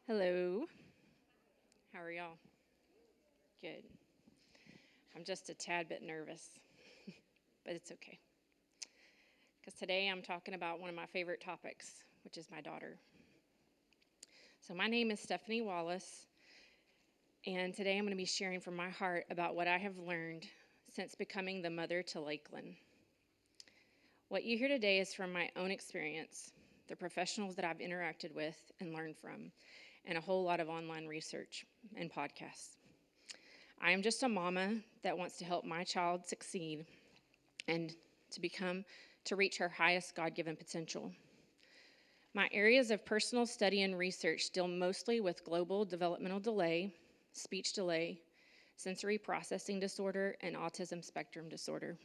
Hello. How are y'all? Good. I'm just a tad bit nervous, but it's okay. Because today I'm talking about one of my favorite topics, which is my daughter. So, my name is Stephanie Wallace, and today I'm going to be sharing from my heart about what I have learned since becoming the mother to Lakeland. What you hear today is from my own experience, the professionals that I've interacted with and learned from, and a whole lot of online research and podcasts. I am just a mama that wants to help my child succeed and to reach her highest God-given potential. My areas of personal study and research deal mostly with global developmental delay, speech delay, sensory processing disorder, and autism spectrum disorder.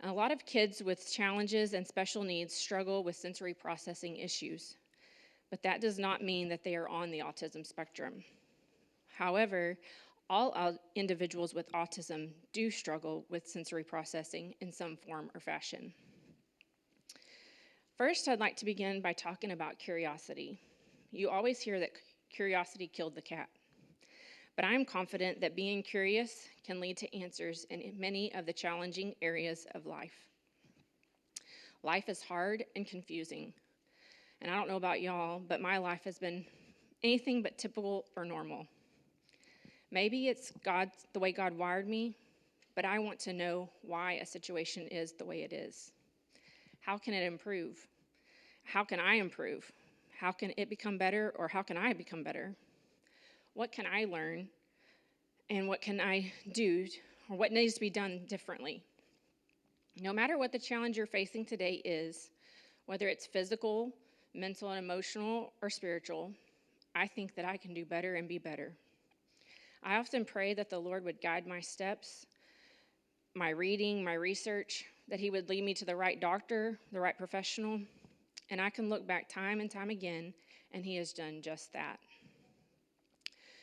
A lot of kids with challenges and special needs struggle with sensory processing issues, but that does not mean that they are on the autism spectrum. However, all individuals with autism do struggle with sensory processing in some form or fashion. First, I'd like to begin by talking about curiosity. You always hear that curiosity killed the cat, but I am confident that being curious can lead to answers in many of the challenging areas of life. Life is hard and confusing, and I don't know about y'all, but my life has been anything but typical or normal. Maybe it's the way God wired me, but I want to know why a situation is the way it is. How can it improve? How can I improve? How can it become better, or how can I become better? What can I learn, and what can I do, or what needs to be done differently? No matter what the challenge you're facing today is, whether it's physical, mental and emotional, or spiritual, I think that I can do better and be better. I often pray that the Lord would guide my steps, my reading, my research, that he would lead me to the right doctor, the right professional, and I can look back time and time again, and he has done just that.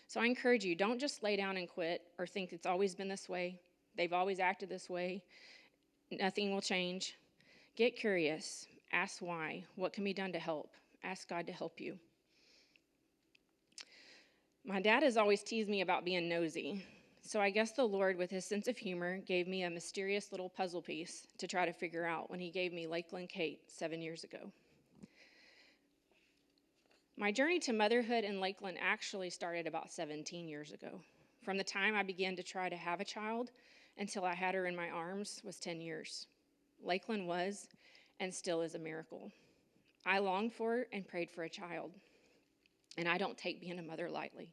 So I encourage you, don't just lay down and quit or think it's always been this way. They've always acted this way. Nothing will change. Get curious. Ask why. What can be done to help? Ask God to help you. My dad has always teased me about being nosy, so I guess the Lord, with his sense of humor, gave me a mysterious little puzzle piece to try to figure out when he gave me Lakeland Kate 7 years ago. My journey to motherhood in Lakeland actually started about 17 years ago. From the time I began to try to have a child until I had her in my arms was 10 years. Lakeland was and still is a miracle. I longed for and prayed for a child, and I don't take being a mother lightly.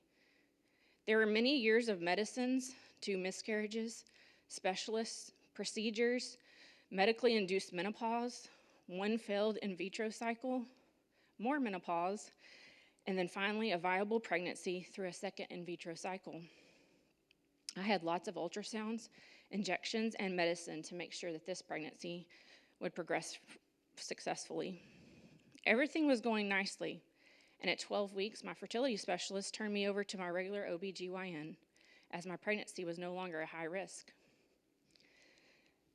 There were many years of medicines, 2 miscarriages, specialists, procedures, medically induced menopause, 1 failed in vitro cycle, more menopause, and then finally a viable pregnancy through a second in vitro cycle. I had lots of ultrasounds, injections, and medicine to make sure that this pregnancy would progress successfully. Everything was going nicely. And at 12 weeks, my fertility specialist turned me over to my regular OB/GYN as my pregnancy was no longer a high risk.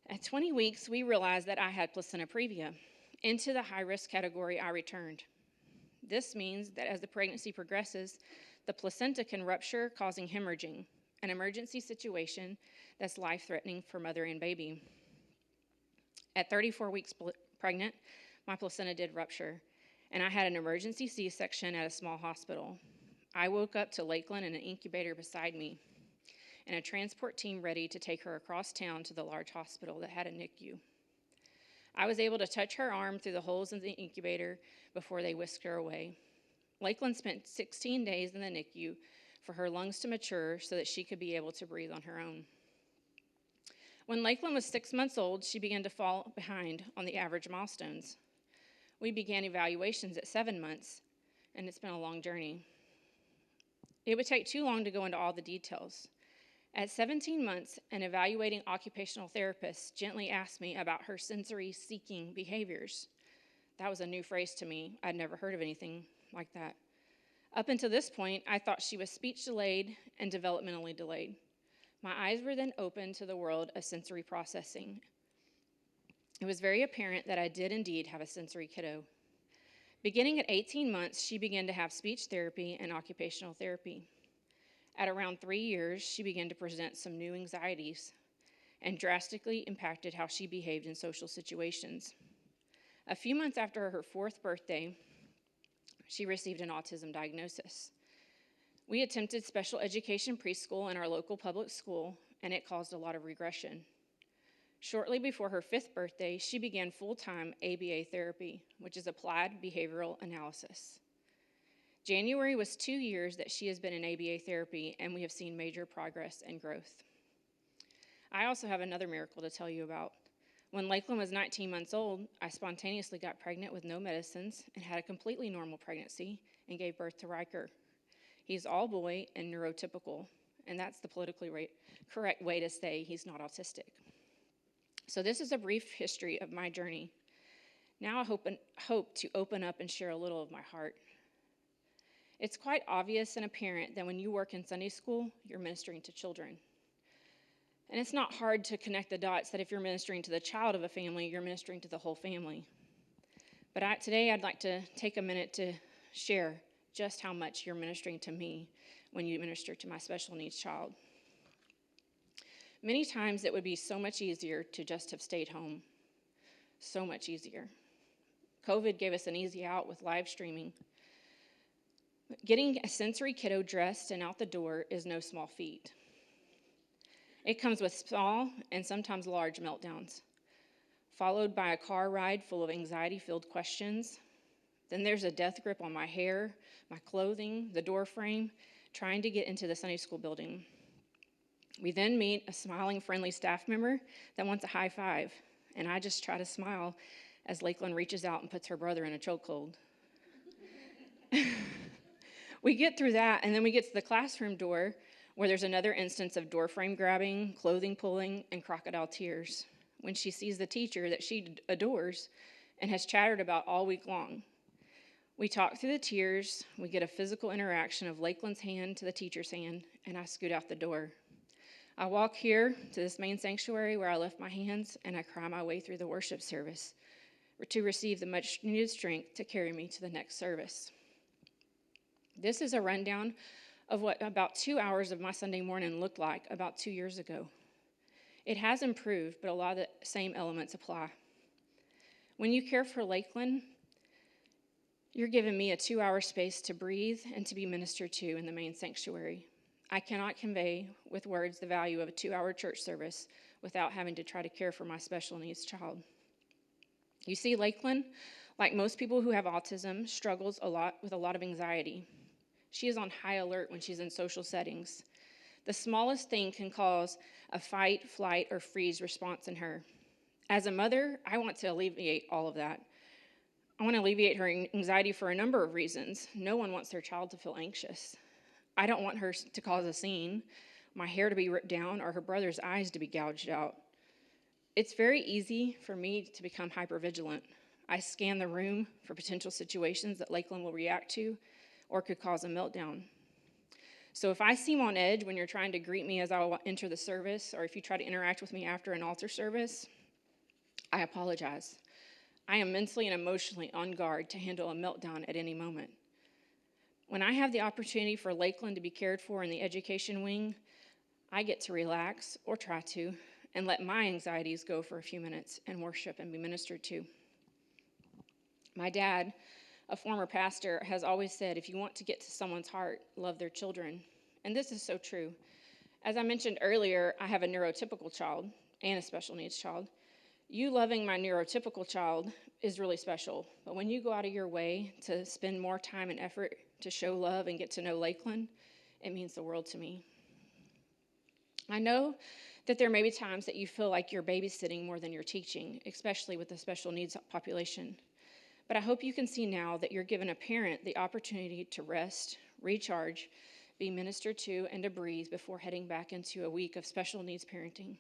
At 20 weeks, we realized that I had placenta previa. Into the high-risk category, I returned. This means that as the pregnancy progresses, the placenta can rupture, causing hemorrhaging, an emergency situation that's life-threatening for mother and baby. At 34 weeks pregnant, my placenta did rupture, and I had an emergency C-section at a small hospital. I woke up to Lakeland and an incubator beside me, and a transport team ready to take her across town to the large hospital that had a NICU. I was able to touch her arm through the holes in the incubator before they whisked her away. Lakeland spent 16 days in the NICU for her lungs to mature so that she could be able to breathe on her own. When Lakeland was 6 months old, she began to fall behind on the average milestones. We began evaluations at 7 months, and it's been a long journey. It would take too long to go into all the details. At 17 months, an evaluating occupational therapist gently asked me about her sensory-seeking behaviors. That was a new phrase to me. I'd never heard of anything like that. Up until this point, I thought she was speech delayed and developmentally delayed. My eyes were then opened to the world of sensory processing. It was very apparent that I did indeed have a sensory kiddo. Beginning at 18 months, she began to have speech therapy and occupational therapy. At around 3 years, she began to present some new anxieties and drastically impacted how she behaved in social situations. A few months after her 4th birthday, she received an autism diagnosis. We attempted special education preschool in our local public school, and it caused a lot of regression. Shortly before her 5th birthday, she began full-time ABA therapy, which is applied behavioral analysis. January was 2 years that she has been in ABA therapy, and we have seen major progress and growth. I also have another miracle to tell you about. When Lakeland was 19 months old, I spontaneously got pregnant with no medicines and had a completely normal pregnancy and gave birth to Riker. He's all boy and neurotypical, and that's the politically correct way to say he's not autistic. So this is a brief history of my journey. Now I hope to open up and share a little of my heart. It's quite obvious and apparent that when you work in Sunday school, you're ministering to children. And it's not hard to connect the dots that if you're ministering to the child of a family, you're ministering to the whole family. But today I'd like to take a minute to share just how much you're ministering to me when you minister to my special needs child. Many times it would be so much easier to just have stayed home. So much easier. COVID gave us an easy out with live streaming. Getting a sensory kiddo dressed and out the door is no small feat. It comes with small and sometimes large meltdowns, followed by a car ride full of anxiety-filled questions. Then there's a death grip on my hair, my clothing, the door frame, trying to get into the Sunday school building. We then meet a smiling, friendly staff member that wants a high five, and I just try to smile as Lakeland reaches out and puts her brother in a chokehold. We get through that, and then we get to the classroom door, where there's another instance of door frame grabbing, clothing pulling, and crocodile tears when she sees the teacher that she adores and has chattered about all week long. We talk through the tears, we get a physical interaction of Lakeland's hand to the teacher's hand, and I scoot out the door. I walk here to this main sanctuary where I lift my hands and I cry my way through the worship service to receive the much needed strength to carry me to the next service. This is a rundown of what about 2 hours of my Sunday morning looked like about 2 years ago. It has improved, but a lot of the same elements apply. When you care for Lakeland, you're giving me a 2-hour space to breathe and to be ministered to in the main sanctuary. I cannot convey with words the value of a 2-hour church service without having to try to care for my special needs child. You see, Lakeland, like most people who have autism, struggles with a lot of anxiety. She is on high alert when she's in social settings. The smallest thing can cause a fight, flight, or freeze response in her. As a mother, I want to alleviate all of that. I want to alleviate her anxiety for a number of reasons. No one wants their child to feel anxious. I don't want her to cause a scene, my hair to be ripped down, or her brother's eyes to be gouged out. It's very easy for me to become hypervigilant. I scan the room for potential situations that Lakeland will react to or could cause a meltdown. So if I seem on edge when you're trying to greet me as I enter the service, or if you try to interact with me after an altar service, I apologize. I am mentally and emotionally on guard to handle a meltdown at any moment. When I have the opportunity for Lakeland to be cared for in the education wing, I get to relax, or try to, and let my anxieties go for a few minutes and worship and be ministered to. My dad, a former pastor, has always said, if you want to get to someone's heart, love their children. And this is so true. As I mentioned earlier, I have a neurotypical child and a special needs child. You loving my neurotypical child is really special, but when you go out of your way to spend more time and effort to show love and get to know Lakeland, it means the world to me. I know that there may be times that you feel like you're babysitting more than you're teaching, especially with the special needs population. But I hope you can see now that you're giving a parent the opportunity to rest, recharge, be ministered to, and to breathe before heading back into a week of special needs parenting.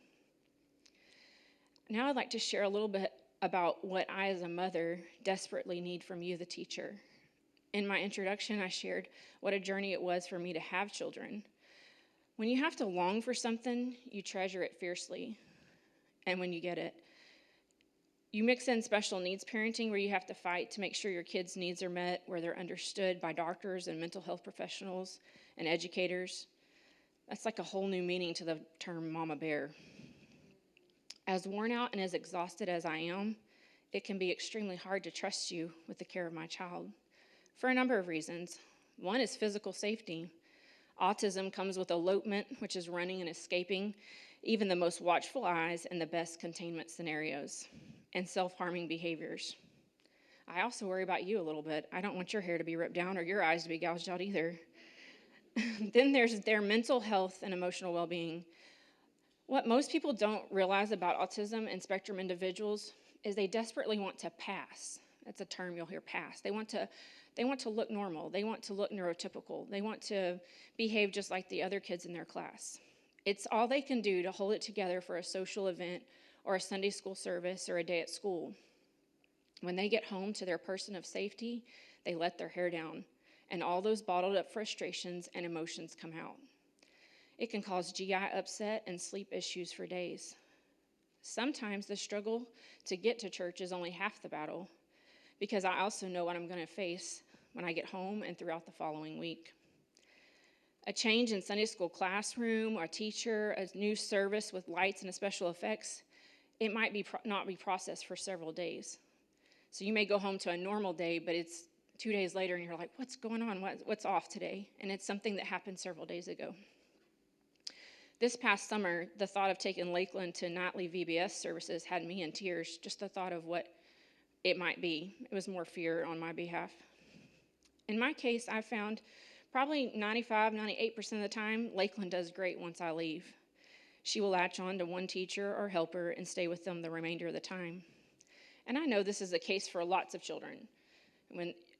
Now I'd like to share a little bit about what I, as a mother, desperately need from you, the teacher. In my introduction, I shared what a journey it was for me to have children. When you have to long for something, you treasure it fiercely. And when you get it, You mix in special needs parenting where you have to fight to make sure your kids' needs are met, where they're understood by doctors and mental health professionals and educators. That's like a whole new meaning to the term mama bear. As worn out and as exhausted as I am, it can be extremely hard to trust you with the care of my child for a number of reasons. One is physical safety. Autism comes with elopement, which is running and escaping even the most watchful eyes and the best containment scenarios, and self-harming behaviors. I also worry about you a little bit. I don't want your hair to be ripped down or your eyes to be gouged out either. Then there's their mental health and emotional well-being. What most people don't realize about autism and spectrum individuals is they desperately want to pass. That's a term you'll hear, pass. They want to look normal. They want to look neurotypical. They want to behave just like the other kids in their class. It's all they can do to hold it together for a social event or a Sunday school service or a day at school. When they get home to their person of safety, they let their hair down, and all those bottled up frustrations and emotions come out. It can cause GI upset and sleep issues for days. Sometimes the struggle to get to church is only half the battle, because I also know what I'm going to face when I get home and throughout the following week. A change in Sunday school classroom, or a teacher, a new service with lights and special effects, it might not be processed for several days. So you may go home to a normal day, but it's 2 days later and you're like, what's going on? What's off today? And it's something that happened several days ago. This past summer, the thought of taking Lakeland to nightly VBS services had me in tears, just the thought of what it might be. It was more fear on my behalf. In my case, I found probably 95-98% of the time, Lakeland does great once I leave. She will latch on to one teacher or helper and stay with them the remainder of the time. And I know this is the case for lots of children,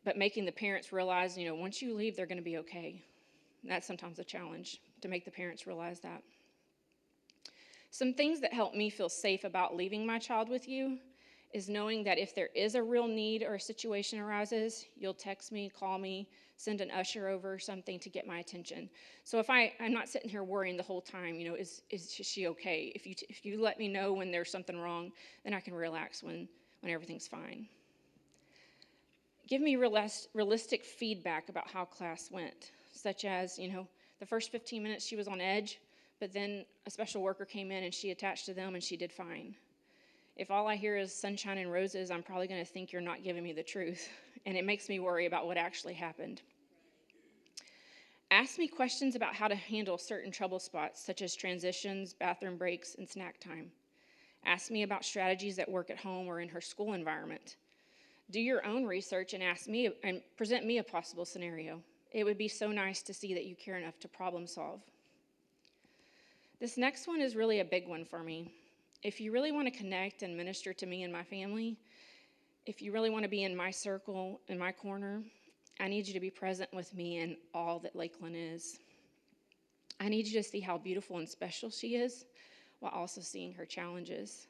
but making the parents realize, once you leave, they're going to be okay. And that's sometimes a challenge, to make the parents realize that. Some things that help me feel safe about leaving my child with you is knowing that if there is a real need or a situation arises, you'll text me, call me, send an usher over, something to get my attention. So if I'm not sitting here worrying the whole time, is she okay? If you let me know when there's something wrong, then I can relax when everything's fine. Give me realistic feedback about how class went, such as, the first 15 minutes she was on edge, but then a special worker came in and she attached to them and she did fine. If all I hear is sunshine and roses, I'm probably going to think you're not giving me the truth, and it makes me worry about what actually happened. Ask me questions about how to handle certain trouble spots, such as transitions, bathroom breaks, and snack time. Ask me about strategies that work at home or in her school environment. Do your own research and ask me and present me a possible scenario. It would be so nice to see that you care enough to problem solve. This next one is really a big one for me. If you really want to connect and minister to me and my family, if you really want to be in my circle, in my corner, I need you to be present with me in all that Lakeland is. I need you to see how beautiful and special she is, while also seeing her challenges.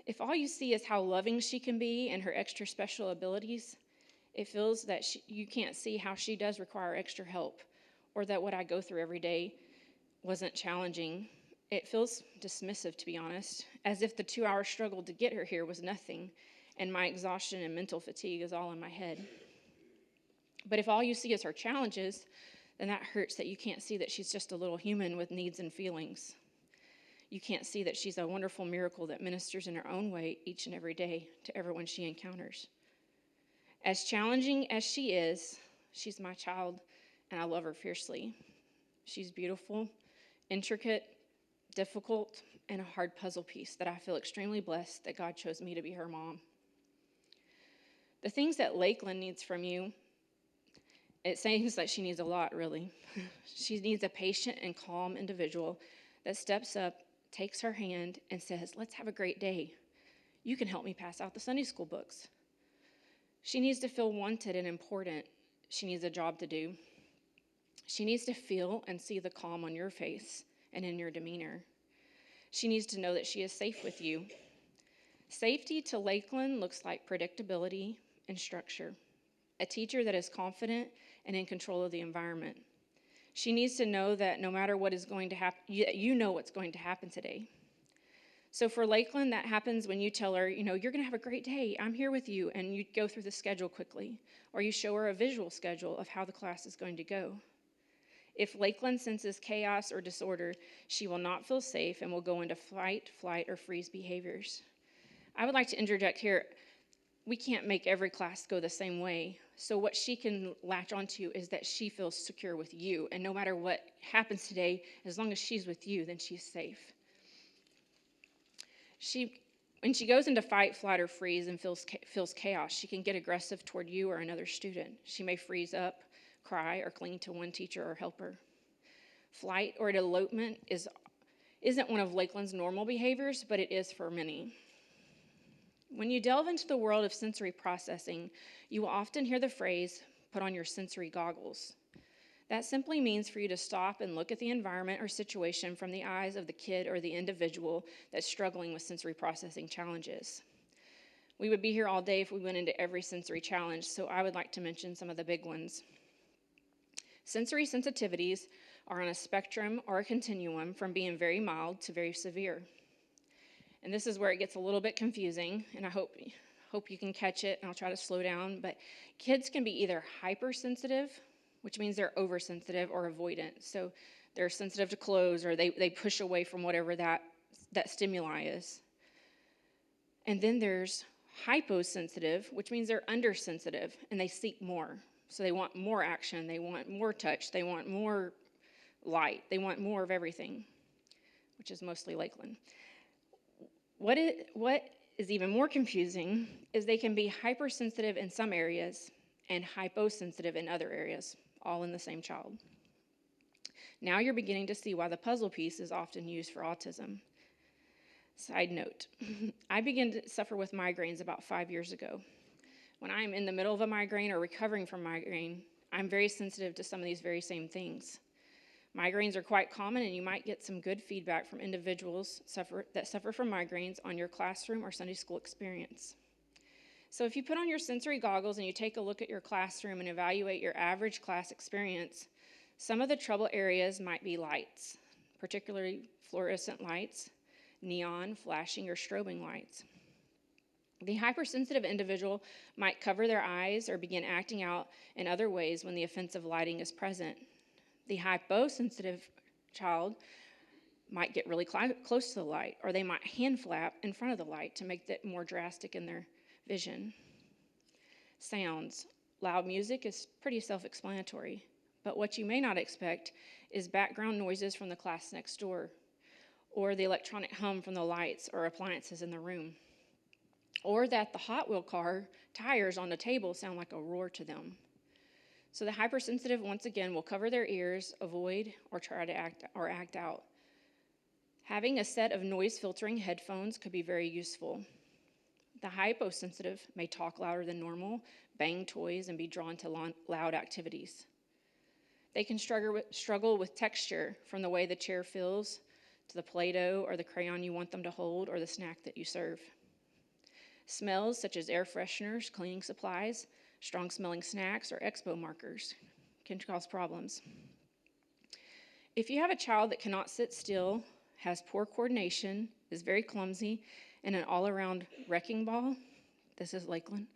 If all you see is how loving she can be and her extra special abilities, it feels that you can't see how she does require extra help, or that what I go through every day wasn't challenging. It feels dismissive, to be honest, as if the 2-hour struggle to get her here was nothing, and my exhaustion and mental fatigue is all in my head. But if all you see is her challenges, then that hurts, that you can't see that she's just a little human with needs and feelings. You can't see that she's a wonderful miracle that ministers in her own way each and every day to everyone she encounters. As challenging as she is, she's my child, and I love her fiercely. She's beautiful, intricate, difficult, and a hard puzzle piece that I feel extremely blessed that God chose me to be her mom. The things that Lakeland needs from you, it seems like she needs a lot, really. She needs a patient and calm individual that steps up, takes her hand, and says, let's have a great day. You can help me pass out the Sunday school books. She needs to feel wanted and important. She needs a job to do. She needs to feel and see the calm on your face and in your demeanor. She needs to know that she is safe with you. Safety to Lakeland looks like predictability and structure. A teacher that is confident and in control of the environment. She needs to know that no matter what is going to happen, you know what's going to happen today. So for Lakeland, that happens when you tell her, you're going to have a great day. I'm here with you. And you go through the schedule quickly. Or you show her a visual schedule of how the class is going to go. If Lakeland senses chaos or disorder, she will not feel safe and will go into fight, flight, or freeze behaviors. I would like to interject here. We can't make every class go the same way. So what she can latch onto is that she feels secure with you. And no matter what happens today, as long as she's with you, then she's safe. When she goes into fight, flight, or freeze and feels chaos, she can get aggressive toward you or another student. She may freeze up, cry, or cling to one teacher or helper. Flight or an elopement isn't one of Lakeland's normal behaviors, but it is for many. When you delve into the world of sensory processing, you will often hear the phrase, put on your sensory goggles. That simply means for you to stop and look at the environment or situation from the eyes of the kid or the individual that's struggling with sensory processing challenges. We would be here all day if we went into every sensory challenge, so I would like to mention some of the big ones. Sensory sensitivities are on a spectrum or a continuum from being very mild to very severe. And this is where it gets a little bit confusing, and I hope you can catch it, and I'll try to slow down. But kids can be either hypersensitive, which means they're oversensitive, or avoidant. So they're sensitive to clothes, or they push away from whatever that stimuli is. And then there's hyposensitive, which means they're undersensitive, and they seek more. So they want more action, they want more touch, they want more light, they want more of everything, which is mostly Lakeland. What is even more confusing is they can be hypersensitive in some areas and hyposensitive in other areas, all in the same child. Now you're beginning to see why the puzzle piece is often used for autism. Side note, I began to suffer with migraines about 5 years ago. When I'm in the middle of a migraine or recovering from migraine, I'm very sensitive to some of these very same things. Migraines are quite common, and you might get some good feedback from individuals that suffer from migraines on your classroom or Sunday school experience. So if you put on your sensory goggles and you take a look at your classroom and evaluate your average class experience, some of the trouble areas might be lights, particularly fluorescent lights, neon, flashing, or strobing lights. The hypersensitive individual might cover their eyes or begin acting out in other ways when the offensive lighting is present. The hyposensitive child might get really close to the light, or they might hand flap in front of the light to make that more drastic in their vision. Sounds. Loud music is pretty self-explanatory, but what you may not expect is background noises from the class next door, or the electronic hum from the lights or appliances in the room, or that the Hot Wheel car tires on the table sound like a roar to them. So the hypersensitive, once again, will cover their ears, avoid, or try to act out. Having a set of noise-filtering headphones could be very useful. The hyposensitive may talk louder than normal, bang toys, and be drawn to loud activities. They can struggle with texture, from the way the chair feels to the Play-Doh or the crayon you want them to hold or the snack that you serve. Smells such as air fresheners, cleaning supplies, strong-smelling snacks, or expo markers can cause problems. If you have a child that cannot sit still, has poor coordination, is very clumsy, and an all-around wrecking ball, this is Lakeland,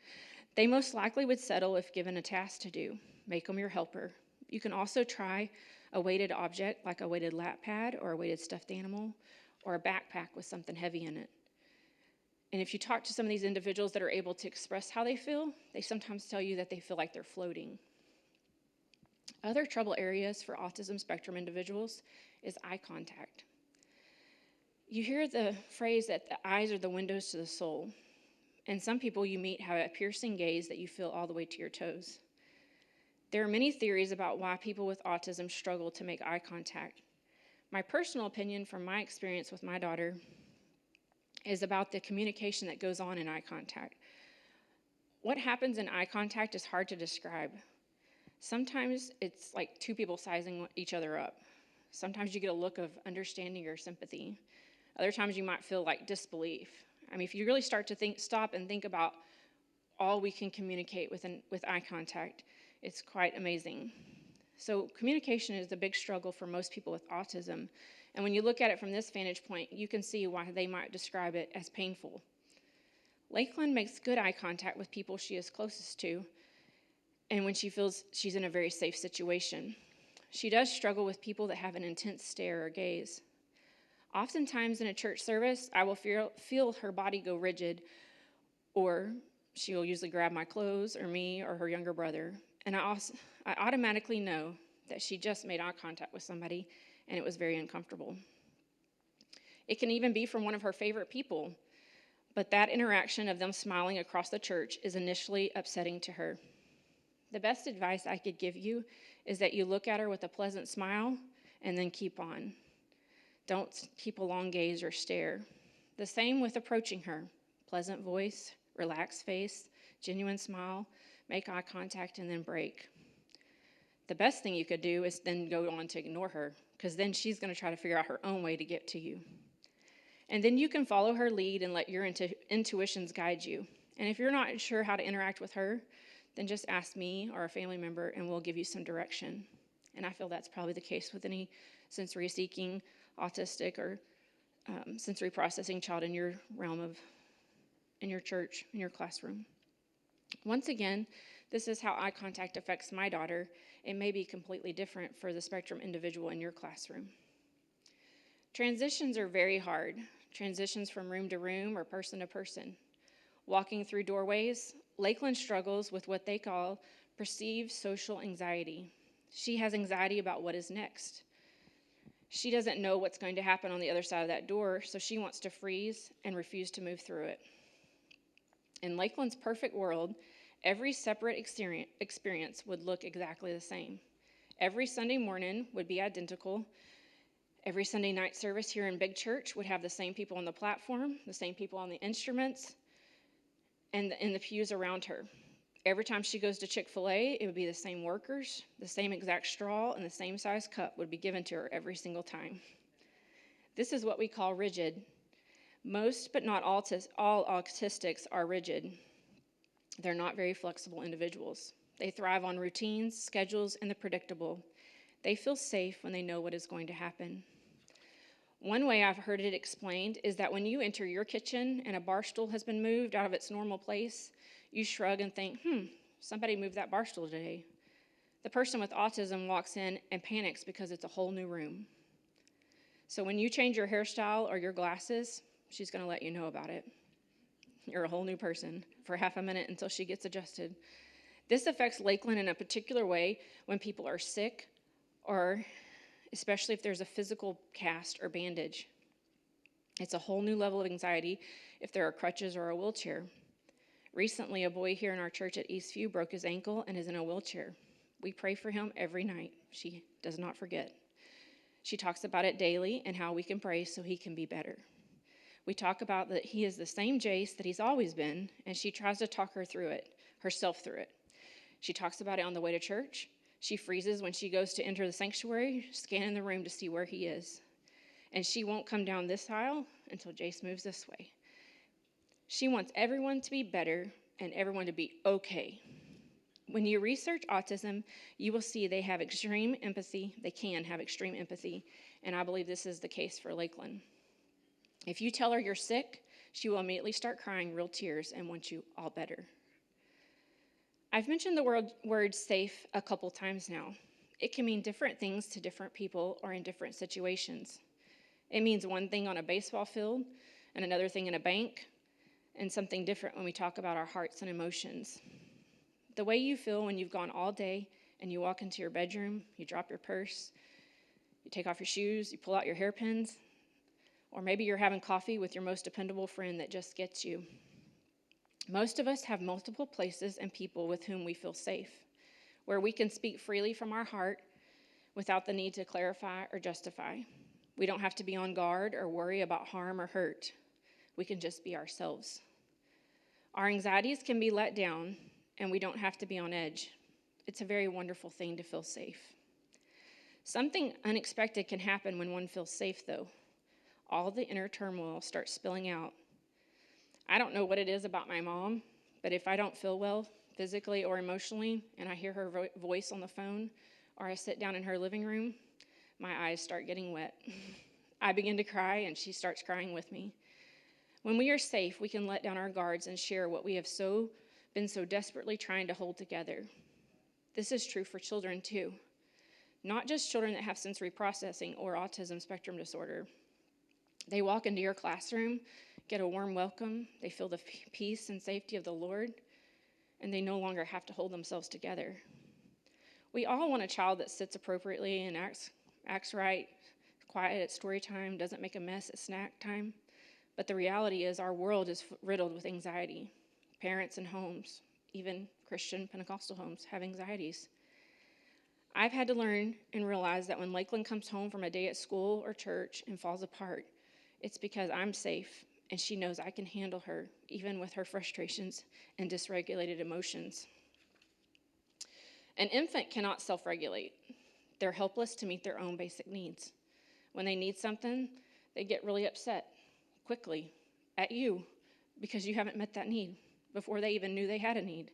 they most likely would settle if given a task to do. Make them your helper. You can also try a weighted object like a weighted lap pad or a weighted stuffed animal or a backpack with something heavy in it. And if you talk to some of these individuals that are able to express how they feel, they sometimes tell you that they feel like they're floating. Other trouble areas for autism spectrum individuals is eye contact. You hear the phrase that the eyes are the windows to the soul, and some people you meet have a piercing gaze that you feel all the way to your toes. There are many theories about why people with autism struggle to make eye contact. My personal opinion from my experience with my daughter is about the communication that goes on in eye contact. What happens in eye contact is hard to describe. Sometimes it's like two people sizing each other up. Sometimes you get a look of understanding or sympathy. Other times you might feel like disbelief. I mean, if you really start to stop and think about all we can communicate with eye contact, it's quite amazing. So communication is a big struggle for most people with autism, And when you look at it from this vantage point, you can see why they might describe it as painful. Lakeland makes good eye contact with people she is closest to, and when she feels she's in a very safe situation. She does struggle with people that have an intense stare or gaze. Oftentimes in a church service, I will feel her body go rigid, or she will usually grab my clothes or me or her younger brother, and I automatically know that she just made eye contact with somebody, and it was very uncomfortable. It can even be from one of her favorite people, but that interaction of them smiling across the church is initially upsetting to her. The best advice I could give you is that you look at her with a pleasant smile and then keep on. Don't keep a long gaze or stare. The same with approaching her. Pleasant voice, relaxed face, genuine smile, make eye contact, and then break. The best thing you could do is then go on to ignore her, because then she's going to try to figure out her own way to get to you. And then you can follow her lead and let your intuitions guide you. And if you're not sure how to interact with her, then just ask me or a family member and we'll give you some direction. And I feel that's probably the case with any sensory-seeking, autistic, or sensory processing child in your realm in your church, in your classroom. Once again, this is how eye contact affects my daughter. It may be completely different for the spectrum individual in your classroom. Transitions are very hard. Transitions from room to room or person to person. Walking through doorways, Lakeland struggles with what they call perceived social anxiety. She has anxiety about what is next. She doesn't know what's going to happen on the other side of that door, so she wants to freeze and refuse to move through it. In Lakeland's perfect world, every separate experience would look exactly the same. Every Sunday morning would be identical. Every Sunday night service here in Big Church would have the same people on the platform, the same people on the instruments, and in the pews around her. Every time she goes to Chick-fil-A, it would be the same workers, the same exact straw, and the same size cup would be given to her every single time. This is what we call rigid. Most, but not all autistics are rigid. They're not very flexible individuals. They thrive on routines, schedules, and the predictable. They feel safe when they know what is going to happen. One way I've heard it explained is that when you enter your kitchen and a bar stool has been moved out of its normal place, you shrug and think, somebody moved that bar stool today. The person with autism walks in and panics because it's a whole new room. So when you change your hairstyle or your glasses, she's going to let you know about it. You're a whole new person for half a minute until she gets adjusted. This affects Lakeland in a particular way when people are sick, or especially if there's a physical cast or bandage. It's a whole new level of anxiety if there are crutches or a wheelchair. Recently, a boy here in our church at Eastview broke his ankle and is in a wheelchair. We pray for him every night. She does not forget. She talks about it daily and how we can pray so he can be better. We talk about that he is the same Jace that he's always been, and she tries to talk herself through it. She talks about it on the way to church. She freezes when she goes to enter the sanctuary, scanning the room to see where he is. And she won't come down this aisle until Jace moves this way. She wants everyone to be better and everyone to be okay. When you research autism, you will see they have extreme empathy. They can have extreme empathy, and I believe this is the case for Lakeland. If you tell her you're sick, she will immediately start crying real tears and want you all better. I've mentioned the word safe a couple times now. It can mean different things to different people or in different situations. It means one thing on a baseball field and another thing in a bank, and something different when we talk about our hearts and emotions. The way you feel when you've gone all day and you walk into your bedroom, you drop your purse, you take off your shoes, you pull out your hairpins, or maybe you're having coffee with your most dependable friend that just gets you. Most of us have multiple places and people with whom we feel safe, where we can speak freely from our heart without the need to clarify or justify. We don't have to be on guard or worry about harm or hurt. We can just be ourselves. Our anxieties can be let down, and we don't have to be on edge. It's a very wonderful thing to feel safe. Something unexpected can happen when one feels safe, though. All the inner turmoil starts spilling out. I don't know what it is about my mom, but if I don't feel well physically or emotionally, and I hear her voice on the phone, or I sit down in her living room, my eyes start getting wet. I begin to cry, and she starts crying with me. When we are safe, we can let down our guards and share what we have been so desperately trying to hold together. This is true for children, too. Not just children that have sensory processing or autism spectrum disorder. They walk into your classroom, get a warm welcome, they feel the peace and safety of the Lord, and they no longer have to hold themselves together. We all want a child that sits appropriately and acts right, quiet at story time, doesn't make a mess at snack time. But the reality is our world is riddled with anxiety. Parents and homes, even Christian Pentecostal homes, have anxieties. I've had to learn and realize that when Lakeland comes home from a day at school or church and falls apart, it's because I'm safe and she knows I can handle her, even with her frustrations and dysregulated emotions. An infant cannot self-regulate. They're helpless to meet their own basic needs. When they need something, they get really upset quickly at you because you haven't met that need before they even knew they had a need.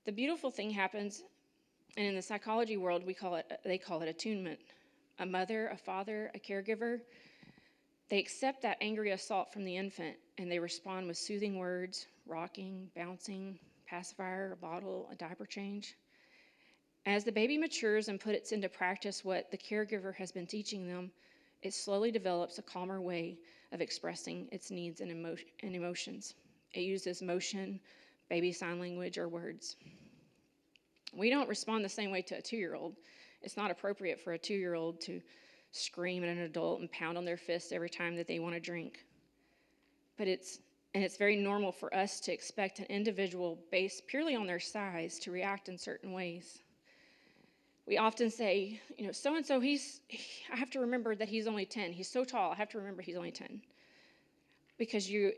The beautiful thing happens, and in the psychology world, they call it attunement. A mother, a father, a caregiver, they accept that angry assault from the infant, and they respond with soothing words, rocking, bouncing, pacifier, a bottle, a diaper change. As the baby matures and puts into practice what the caregiver has been teaching them, it slowly develops a calmer way of expressing its needs and emotions. It uses motion, baby sign language, or words. We don't respond the same way to a 2-year-old. It's not appropriate for a 2-year-old to scream at an adult and pound on their fist every time that they want to drink. But it's very normal for us to expect an individual based purely on their size to react in certain ways. We often say, so-and-so, I have to remember that he's only 10. He's so tall, I have to remember he's only 10. Because you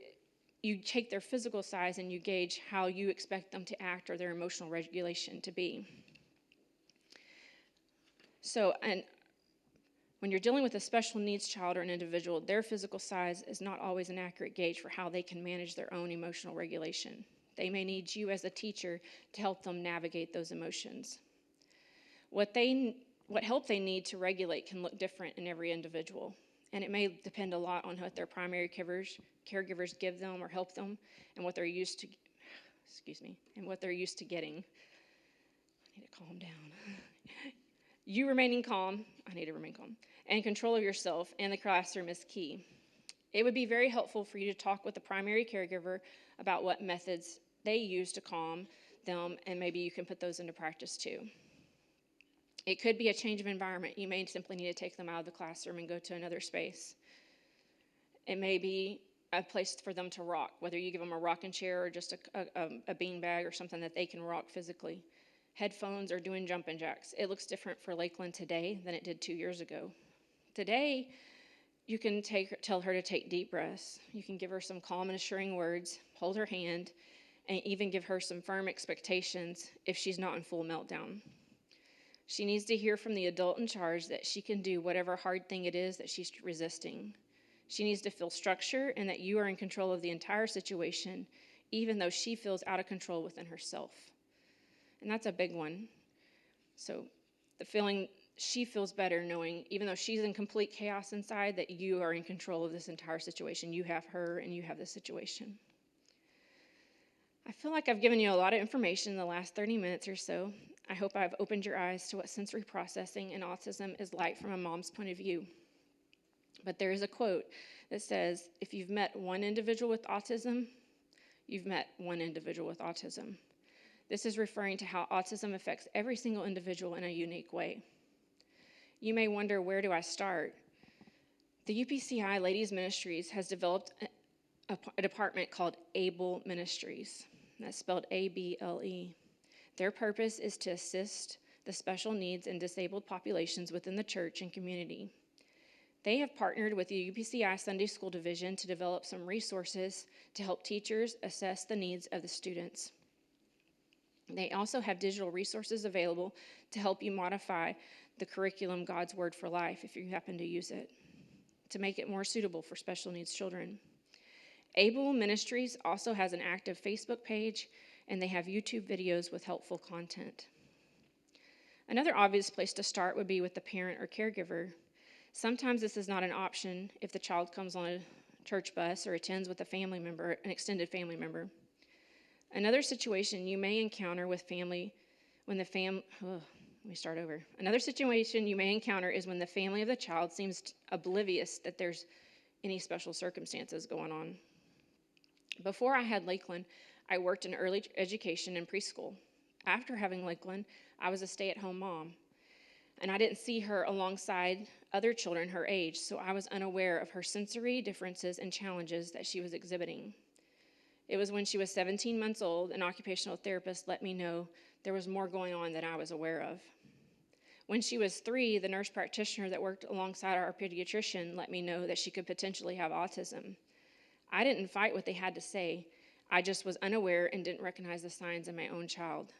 take their physical size and you gauge how you expect them to act or their emotional regulation to be. So, and when you're dealing with a special needs child or an individual, their physical size is not always an accurate gauge for how they can manage their own emotional regulation. They may need you as a teacher to help them navigate those emotions. What help they need to regulate can look different in every individual, and it may depend a lot on what their primary caregivers give them or help them, and what they're used to. What they're used to getting. I need to calm down. You remaining calm. I need to remain calm. And control of yourself and the classroom is key. It would be very helpful for you to talk with the primary caregiver about what methods they use to calm them, and maybe you can put those into practice too. It could be a change of environment. You may simply need to take them out of the classroom and go to another space. It may be a place for them to rock, whether you give them a rocking chair or just a bean bag or something that they can rock physically. Headphones or doing jumping jacks. It looks different for Lakeland today than it did 2 years ago. Today, you can tell her to take deep breaths. You can give her some calm and assuring words, hold her hand, and even give her some firm expectations if she's not in full meltdown. She needs to hear from the adult in charge that she can do whatever hard thing it is that she's resisting. She needs to feel structure and that you are in control of the entire situation, even though she feels out of control within herself. And that's a big one. So the feeling she feels better knowing, even though she's in complete chaos inside, that you are in control of this entire situation. You have her and you have the situation. I feel like I've given you a lot of information in the last 30 minutes or so. I hope I've opened your eyes to what sensory processing and autism is like from a mom's point of view. But there is a quote that says, if you've met one individual with autism, you've met one individual with autism. This is referring to how autism affects every single individual in a unique way. You may wonder, where do I start? The UPCI Ladies Ministries has developed a department called ABLE Ministries. That's spelled A-B-L-E. Their purpose is to assist the special needs and disabled populations within the church and community. They have partnered with the UPCI Sunday School Division to develop some resources to help teachers assess the needs of the students. They also have digital resources available to help you modify the curriculum God's Word for Life if you happen to use it, to make it more suitable for special needs children. ABLE Ministries also has an active Facebook page, and they have YouTube videos with helpful content. Another obvious place to start would be with the parent or caregiver. Sometimes this is not an option if the child comes on a church bus or attends with a family member, an extended family member. Another situation you may encounter with family when the Another situation you may encounter is when the family of the child seems oblivious that there's any special circumstances going on. Before I had Lakeland, I worked in early education and preschool. After having Lakeland, I was a stay-at-home mom, and I didn't see her alongside other children her age, so I was unaware of her sensory differences and challenges that she was exhibiting. It was when she was 17 months old, an occupational therapist let me know there was more going on than I was aware of. When she was 3, the nurse practitioner that worked alongside our pediatrician let me know that she could potentially have autism. I didn't fight what they had to say. I just was unaware and didn't recognize the signs in my own child.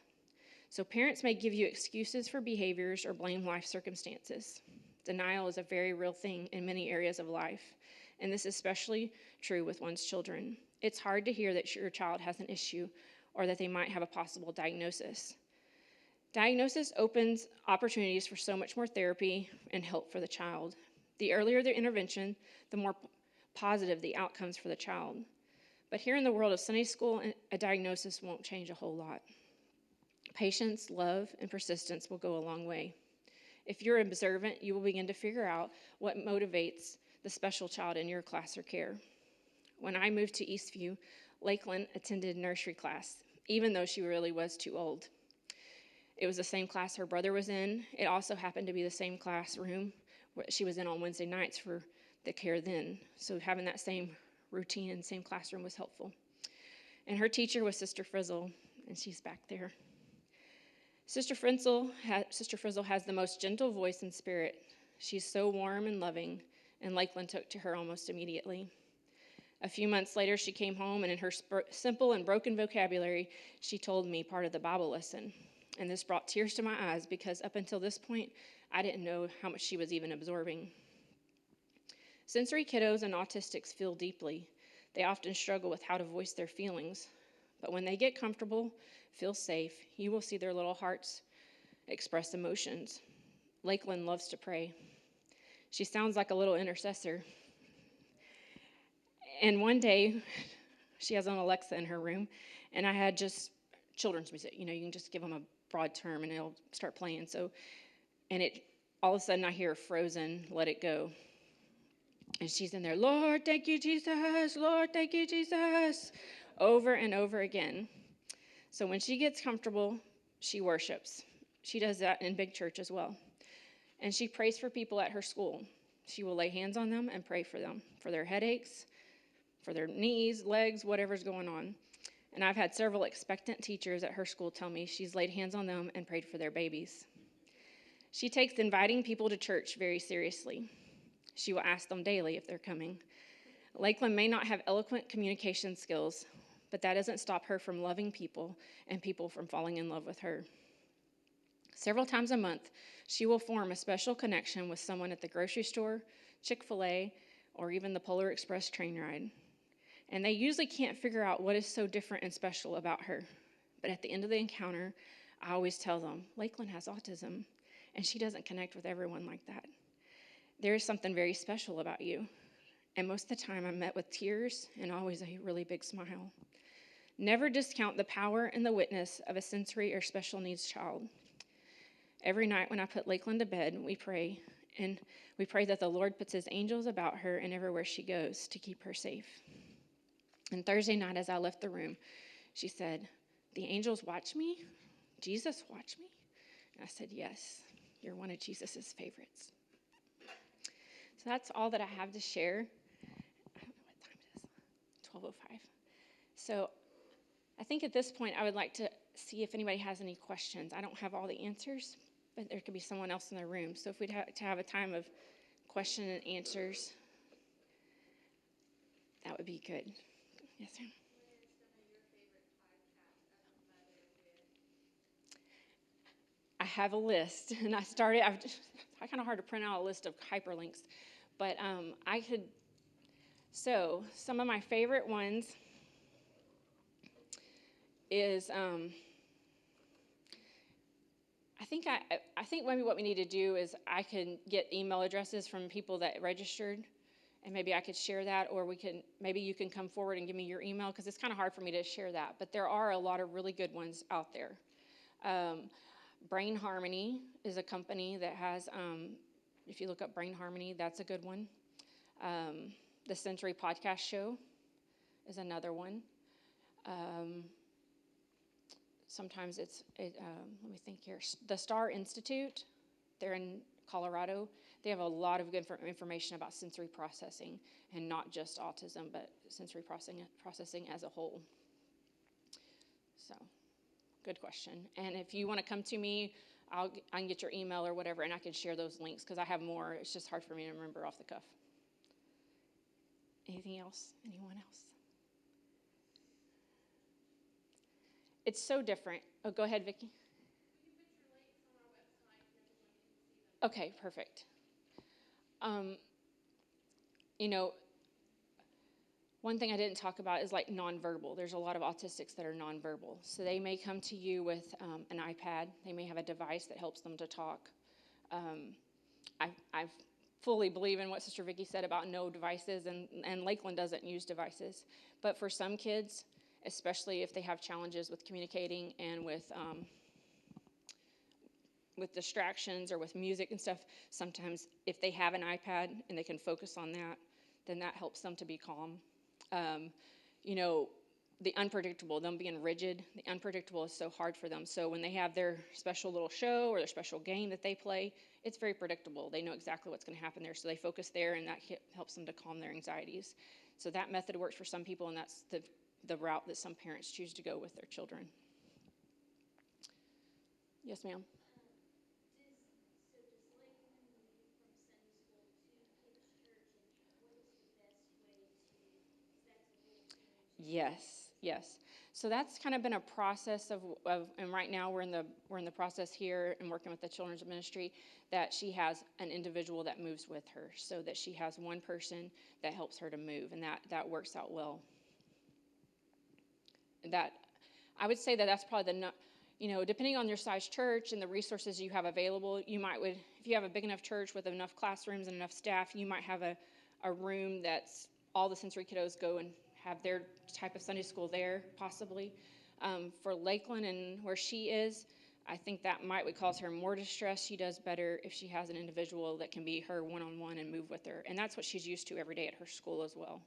So parents may give you excuses for behaviors or blame life circumstances. Denial is a very real thing in many areas of life, and this is especially true with one's children. It's hard to hear that your child has an issue or that they might have a possible diagnosis. Diagnosis opens opportunities for so much more therapy and help for the child. The earlier the intervention, the more positive the outcomes for the child. But here in the world of Sunday school, a diagnosis won't change a whole lot. Patience, love, and persistence will go a long way. If you're observant, you will begin to figure out what motivates the special child in your class or care. When I moved to Eastview, Lakeland attended nursery class, even though she really was too old. It was the same class her brother was in. It also happened to be the same classroom she was in on Wednesday nights for the care then. So having that same routine and same classroom was helpful. And her teacher was Sister Frizzle, and she's back there. Sister Frizzle has the most gentle voice and spirit. She's so warm and loving, and Lakeland took to her almost immediately. A few months later, she came home, and in her simple and broken vocabulary, she told me part of the Bible lesson. And this brought tears to my eyes because up until this point, I didn't know how much she was even absorbing. Sensory kiddos and autistics feel deeply. They often struggle with how to voice their feelings. But when they get comfortable, feel safe, you will see their little hearts express emotions. Lakeland loves to pray. She sounds like a little intercessor. And one day, she has an Alexa in her room, and I had just children's music. You can just give them a broad term, and it'll start playing. All of a sudden, I hear Frozen, Let It Go. And she's in there, Lord, thank you, Jesus. Lord, thank you, Jesus. Over and over again. So when she gets comfortable, she worships. She does that in big church as well. And she prays for people at her school. She will lay hands on them and pray for them, for their headaches, for their knees, legs, whatever's going on. And I've had several expectant teachers at her school tell me she's laid hands on them and prayed for their babies. She takes inviting people to church very seriously. She will ask them daily if they're coming. Lakeland may not have eloquent communication skills, but that doesn't stop her from loving people and people from falling in love with her. Several times a month, she will form a special connection with someone at the grocery store, Chick-fil-A, or even the Polar Express train ride. And they usually can't figure out what is so different and special about her. But at the end of the encounter, I always tell them, Lakeland has autism, and she doesn't connect with everyone like that. There is something very special about you. And most of the time, I'm met with tears and always a really big smile. Never discount the power and the witness of a sensory or special needs child. Every night when I put Lakeland to bed, we pray, and we pray that the Lord puts his angels about her and everywhere she goes to keep her safe. And Thursday night, as I left the room, she said, the angels watch me? Jesus watch me? And I said, yes, you're one of Jesus's favorites. So that's all that I have to share. I don't know what time it is, 12:05. So I think at this point, I would like to see if anybody has any questions. I don't have all the answers, but there could be someone else in the room. So if we'd have a time of question and answers, that would be good. Yes, ma'am. I have a list, and it's kind of hard to print out a list of hyperlinks, but so some of my favorite ones is, I I think maybe what we need to do is I can get email addresses from people that registered, and maybe I could share that, or maybe you can come forward and give me your email, because it's kind of hard for me to share that. But there are a lot of really good ones out there. Brain Harmony is a company that has, if you look up Brain Harmony, that's a good one. The Sensory Podcast Show is another one. Sometimes let me think here. The Star Institute, they're in Colorado. They have a lot of good information about sensory processing, and not just autism, but sensory processing as a whole. So, good question. And if you want to come to me, I can get your email or whatever, and I can share those links, because I have more. It's just hard for me to remember off the cuff. Anything else? Anyone else? It's so different. Oh, go ahead, Vicki. Okay, perfect. You know, one thing I didn't talk about is like nonverbal. There's a lot of autistics that are nonverbal. So they may come to you with an iPad. They may have a device that helps them to talk. I fully believe in what Sister Vicki said about no devices, and Lakeland doesn't use devices. But for some kids, especially if they have challenges with communicating and with distractions or with music and stuff, sometimes if they have an iPad and they can focus on that, then that helps them to be calm. The unpredictable, them being rigid, the unpredictable is so hard for them. So when they have their special little show or their special game that they play, it's very predictable. They know exactly what's going to happen there, so they focus there, and that helps them to calm their anxieties. So that method works for some people, and that's the route that some parents choose to go with their children. Yes, ma'am? Yes. So that's kind of been a process of and right now we're in the process here and working with the children's ministry, that she has an individual that moves with her, so that she has one person that helps her to move, and that works out well. That I would say that's probably depending on your size church and the resources you have available, if you have a big enough church with enough classrooms and enough staff, you might have a room that's all the sensory kiddos go and have their type of Sunday school there, possibly. For Lakeland and where she is, I think that would cause her more distress. She does better if she has an individual that can be her one-on-one and move with her. And that's what she's used to every day at her school as well.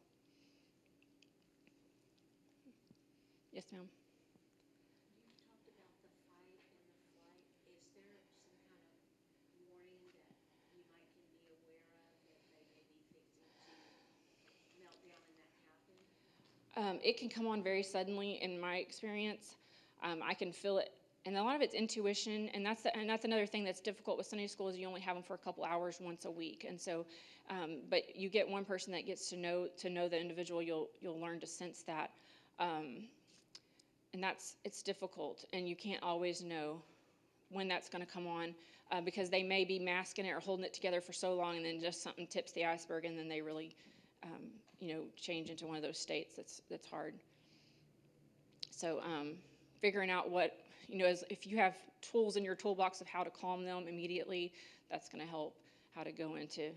Yes, ma'am. You talked about the fight and the flight. Is there some kind of warning that you might can be aware of that they may be fixing to meltdown and that happen? It can come on very suddenly in my experience. I can feel it, and a lot of it's intuition, and that's another thing that's difficult with Sunday school, is you only have them for a couple hours once a week, and so, but you get one person that gets to know the individual, you'll learn to sense that, and it's difficult, and you can't always know when that's going to come on, because they may be masking it or holding it together for so long, and then just something tips the iceberg, and then they really change into one of those states that's hard. So figuring out what, if you have tools in your toolbox of how to calm them immediately, that's going to help. How to go into,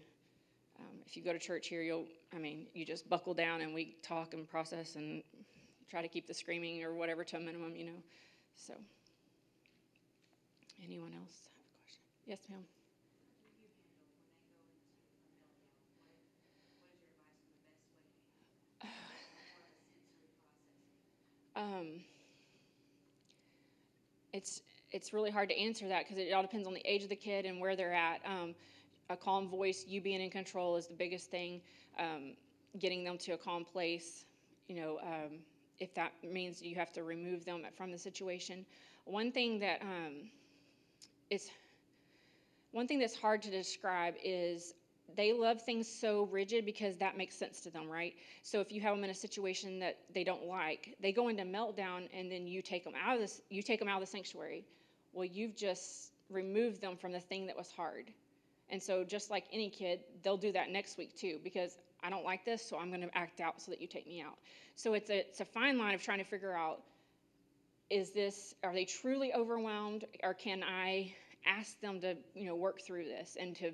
if you go to church here, you just buckle down and we talk and process and try to keep the screaming or whatever to a minimum, So, anyone else have a question? Yes, ma'am. It's really hard to answer that, because it all depends on the age of the kid and where they're at. A calm voice, you being in control, is the biggest thing. Getting them to a calm place, if that means you have to remove them from the situation. One thing that's hard to describe is they love things so rigid because that makes sense to them, right? So if you have them in a situation that they don't like, they go into meltdown, and then you take them out of the sanctuary. Well, you've just removed them from the thing that was hard. And so just like any kid, they'll do that next week too, because I don't like this, so I'm going to act out so that you take me out. So it's a fine line of trying to figure out, are they truly overwhelmed, or can I ask them to, work through this and to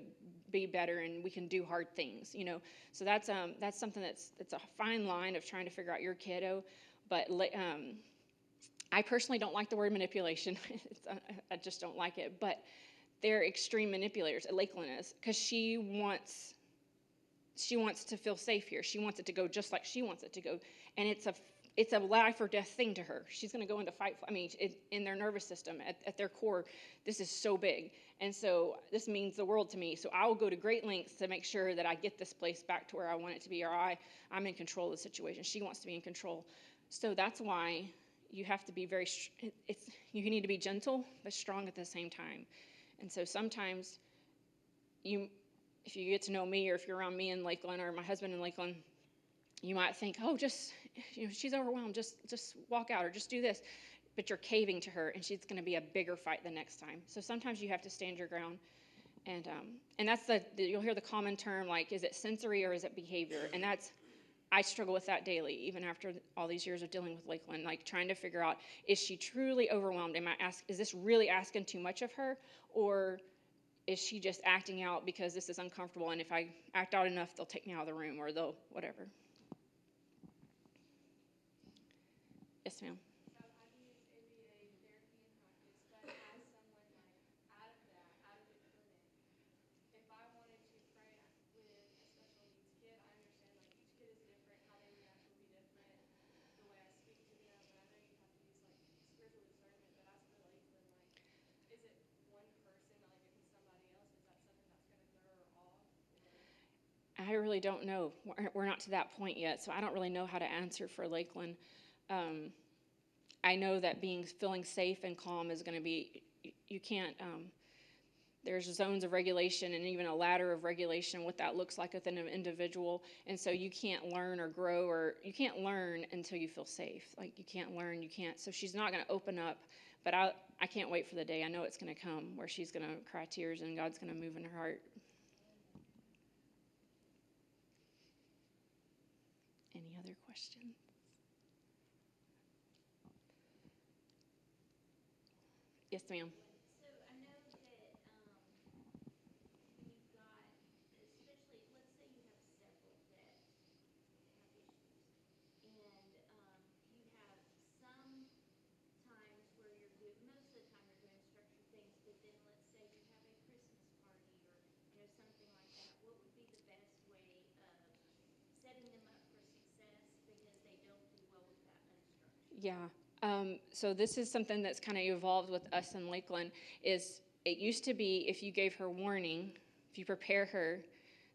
be better, and we can do hard things, So that's something that's a fine line of trying to figure out your kiddo. But I personally don't like the word manipulation. I just don't like it. But they're extreme manipulators. Lakeland is, because she wants to feel safe here. She wants it to go just like she wants it to go, and it's a life or death thing to her. She's going to go into fight. I mean, in their nervous system, at their core, this is so big, and so this means the world to me. So I will go to great lengths to make sure that I get this place back to where I want it to be, or I'm in control of the situation. She wants to be in control, so that's why you have to be very. You need to be gentle but strong at the same time, and so sometimes you if you get to know me, or if you're around me in Lakeland or my husband in Lakeland, you might think, oh, just, she's overwhelmed, just walk out or just do this. But you're caving to her, and she's going to be a bigger fight the next time. So sometimes you have to stand your ground. And that's you'll hear the common term, like, is it sensory or is it behavior? And I struggle with that daily, even after all these years of dealing with Lakeland, like trying to figure out, is she truly overwhelmed? Is this really asking too much of her? Or is she just acting out because this is uncomfortable, and if I act out enough, they'll take me out of the room, or they'll whatever. Yes, ma'am. So I've used ABA therapy in practice, but as someone like out of that, out of the clinic, if I wanted to pray with a special needs kid, I understand like each kid is different, how they react will be different, the way I speak to them, and I know you have to use like spiritual discernment, but as for Lakeland, like, is it one person, like if it's somebody else, is that something that's going to throw her off, or? I really don't know. We're not to that point yet, so I don't really know how to answer for Lakeland. Um, I know that feeling safe and calm is going to be. You can't. There's zones of regulation and even a ladder of regulation, what that looks like within an individual. And so you can't learn or grow, or you can't learn until you feel safe. Like, you can't learn, you can't. So she's not going to open up, but I can't wait for the day. I know it's going to come where she's going to cry tears and God's going to move in her heart. Any other questions? Yes, ma'am. So I know that when you've got, especially, let's say you have several that have issues, and you have some times where most of the time you're doing structured things, but then let's say you have a Christmas party or, something like that. What would be the best way of setting them up for success because they don't do well with that unstructured? Yeah. So this is something that's kind of evolved with us in Lakeland. Is it used to be, if you gave her warning, if you prepare her,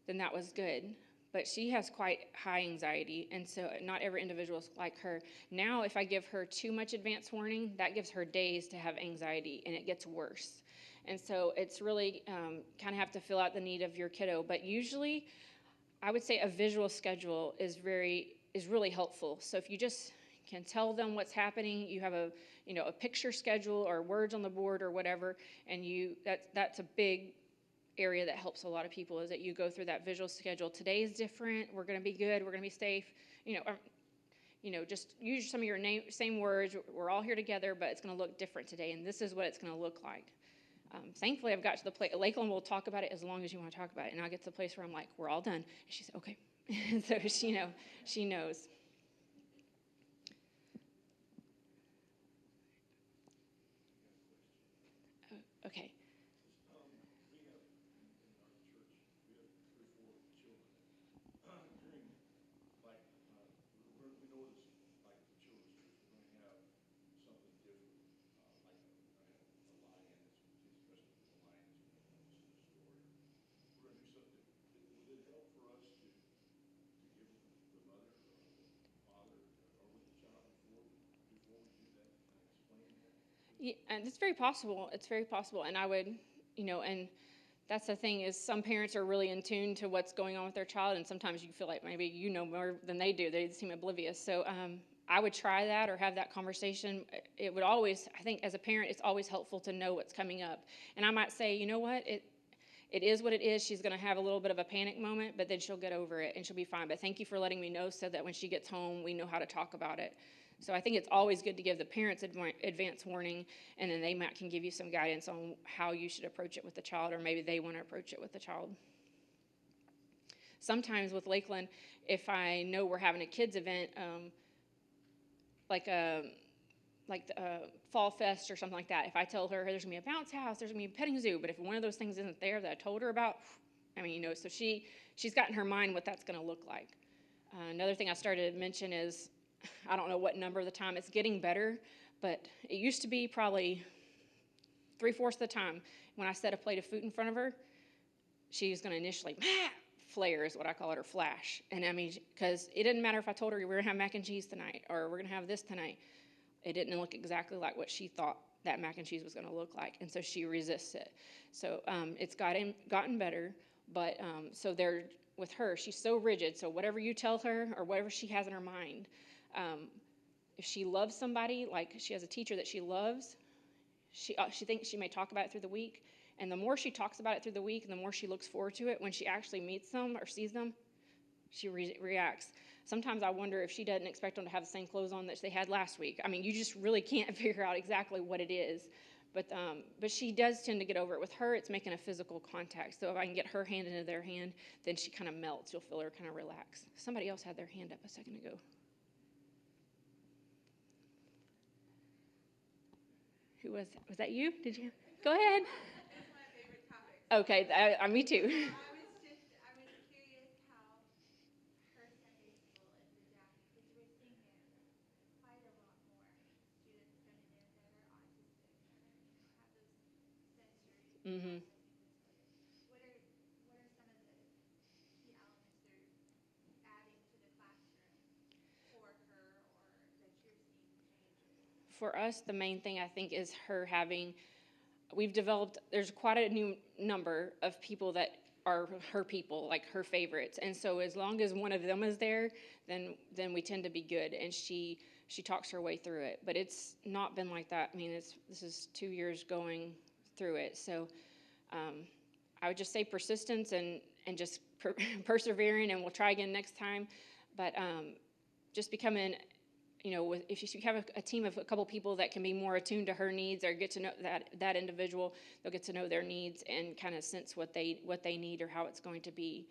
then that was good. But she has quite high anxiety, and so not every individual is like her. Now, if I give her too much advance warning, that gives her days to have anxiety, and it gets worse. And so it's really kind of have to fill out the need of your kiddo. But usually, I would say a visual schedule is really helpful. So if you just can tell them what's happening, you have a picture schedule or words on the board or whatever, and that's a big area that helps a lot of people, is that you go through that visual schedule. Today is different. We're going to be good. We're going to be safe. Just use some of your same words. We're all here together, but it's going to look different today, and this is what it's going to look like. Thankfully, I've got to the place. Lakeland will talk about it as long as you want to talk about it, and I'll get to the place where I'm like, we're all done. And she said, okay. So she knows. Okay. Yeah, and it's very possible. It's very possible, and I would, and that's the thing, is some parents are really in tune to what's going on with their child, and sometimes you feel like maybe you know more than they do. They seem oblivious. So I would try that or have that conversation. It would always, I think, as a parent, it's always helpful to know what's coming up. And I might say, you know what, it is what it is. She's going to have a little bit of a panic moment, but then she'll get over it and she'll be fine. But thank you for letting me know, so that when she gets home, we know how to talk about it. So I think it's always good to give the parents advance warning, and then they can give you some guidance on how you should approach it with the child, or maybe they want to approach it with the child. Sometimes with Lakeland, if I know we're having a kids event, like a Fall Fest or something like that, if I tell her there's gonna be a bounce house, there's gonna be a petting zoo, but if one of those things isn't there that I told her about, I mean, so she's got in her mind what that's gonna look like. Another thing I started to mention is, I don't know what number of the time, it's getting better, but it used to be probably 3/4 of the time when I set a plate of food in front of her, she's gonna initially, flare is what I call it, or flash. And I mean, because it didn't matter if I told her we're gonna have mac and cheese tonight, or we're gonna have this tonight. It didn't look exactly like what she thought that mac and cheese was gonna look like, and so she resists it. So it's gotten better, but so they're, with her, she's so rigid, so whatever you tell her, or whatever she has in her mind, if she loves somebody, like she has a teacher that she loves, she thinks she may talk about it through the week, and the more she talks about it through the week, and the more she looks forward to it, when she actually meets them or sees them, she reacts. Sometimes I wonder if she doesn't expect them to have the same clothes on that they had last week. I mean, you just really can't figure out exactly what it is. But she does tend to get over it. With her, it's making a physical contact. So if I can get her hand into their hand, then she kind of melts. You'll feel her kind of relax. Somebody else had their hand up a second ago. Who was that? Was that you? Did you? Go ahead. It's my favorite topic. Okay, me too. I was curious how her Sunday school is adapting, because we're seeing it quite a lot more. Students coming in that are autistic, that are, have those sensory Mm-hmm. processing disorders. What are some of the key elements they're adding to the classroom for her, or that you're seeing changes? For us, the main thing I think is her having, there's quite a new number of people that are her people, like her favorites. And so as long as one of them is there, then we tend to be good. And she talks her way through it. But it's not been like that. I mean, this is 2 years going through it. So I would just say persistence and just persevering, and we'll try again next time. But just becoming, if you have a team of a couple people that can be more attuned to her needs, or get to know that individual, they'll get to know their needs and kind of sense what they need or how it's going to be.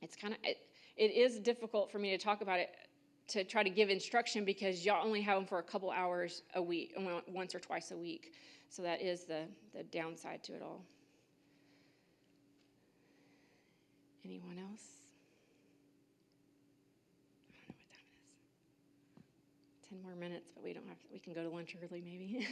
It is difficult for me to talk about it, to try to give instruction, because y'all only have them for a couple hours a week, once or twice a week. So that is the downside to it all. Anyone else? I don't know what time it is. 10 more minutes, but we can go to lunch early maybe.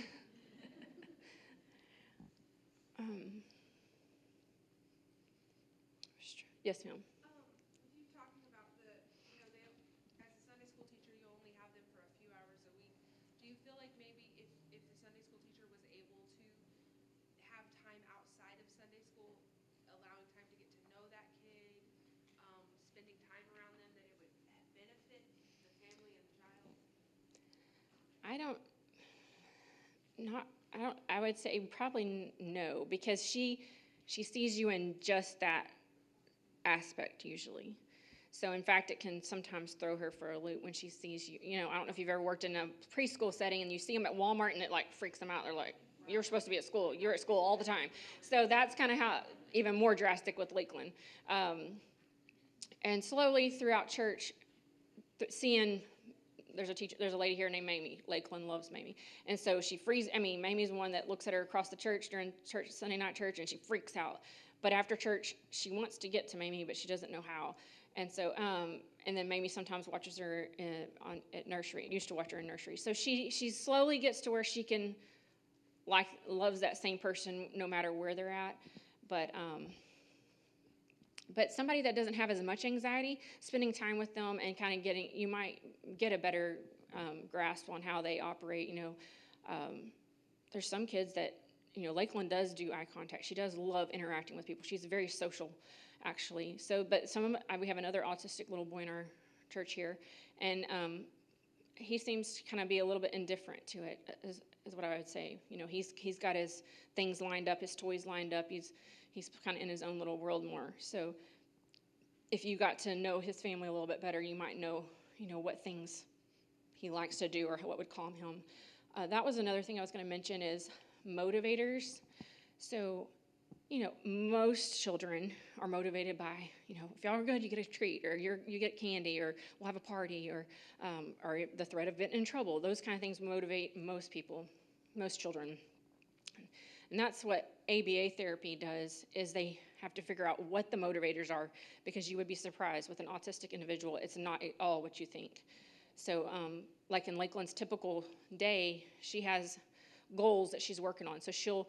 Yes, ma'am. With you talking about as a Sunday school teacher, you only have them for a few hours a week. Do you feel like maybe if the Sunday school teacher was able to have time outside of Sunday school, allowing time to get to know that kid, spending time around them, that it would benefit the family and the child? I would say probably no, because she sees you in just that aspect usually. So in fact, it can sometimes throw her for a loop when she sees you. I don't know if you've ever worked in a preschool setting and you see them at Walmart and it like freaks them out. They're like, you're supposed to be at school. You're at school all the time. So that's kind of how, even more drastic with Lakeland. And slowly throughout church, seeing, there's a lady here named Mamie. Lakeland loves Mamie. And so Mamie's the one that looks at her across the church during church, Sunday night church, and she freaks out. But after church, she wants to get to Mamie, but she doesn't know how. And so, and then Mamie sometimes watches her at nursery. Used to watch her in nursery. So she slowly gets to where she can, loves that same person no matter where they're at. But somebody that doesn't have as much anxiety, spending time with them and kind of you might get a better grasp on how they operate. There's some kids that, Lakeland does do eye contact. She does love interacting with people. She's very social, actually. So, but we have another autistic little boy in our church here, and he seems to kind of be a little bit indifferent to it, is what I would say. He's got his things lined up, his toys lined up. He's kind of in his own little world more. So if you got to know his family a little bit better, you might know, what things he likes to do or what would calm him. That was another thing I was going to mention is motivators. So, most children are motivated by, if y'all are good, you get a treat, or you get candy, or we'll have a party, or the threat of getting in trouble. Those kind of things motivate most people, most children. And that's what ABA therapy does, is they have to figure out what the motivators are, because you would be surprised with an autistic individual, it's not at all what you think. So like in Lakeland's typical day, she has goals that she's working on. So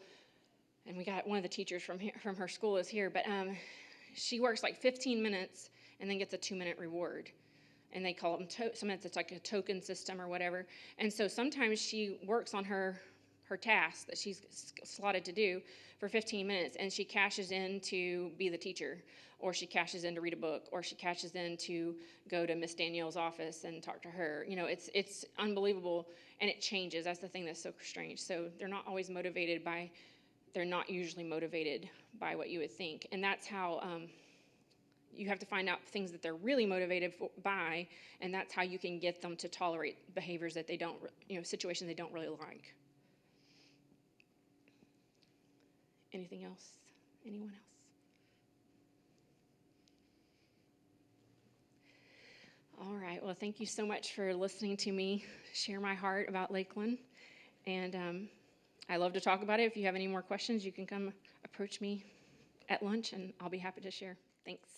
and we got one of the teachers from her school is here, but she works like 15 minutes and then gets a 2-minute reward. And they call them, sometimes it's like a token system or whatever. And so sometimes she works on her task that she's slotted to do for 15 minutes, and she cashes in to be the teacher, or she cashes in to read a book, or she cashes in to go to Miss Danielle's office and talk to her. It's unbelievable, and it changes. That's the thing that's so strange. So they're not usually motivated by what you would think. And that's how you have to find out things that they're really motivated by, and that's how you can get them to tolerate behaviors that they don't, situations they don't really like. Anything else? Anyone else? All right. Well, thank you so much for listening to me share my heart about Lakeland. And I love to talk about it. If you have any more questions, you can come approach me at lunch, and I'll be happy to share. Thanks.